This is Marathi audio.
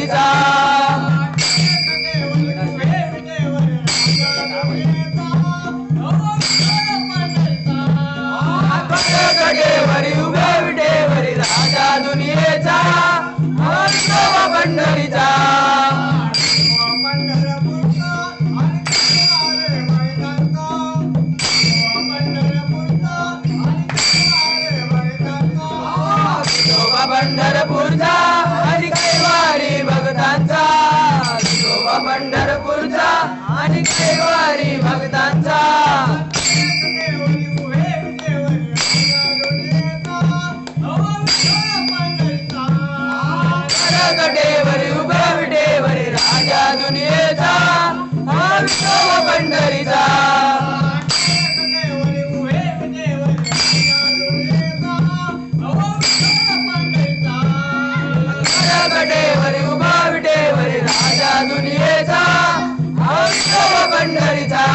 पंढरीचा गडेवरी उभे विटेवरी राजा दुनियेचा विठोबा पंढरीचा विठोबा पंढरपूरचा आणि कैवारी भक्तांचा विठोबा पंढरपूरचा आणि कैवारी भक्तांचा गडेवरी उभे विटेवरी राजा दुनियेचा विठोबा पंढरीचा गडेवरी उभा विटेवरी राजा दुनियेचा विठोबा पंढरीचा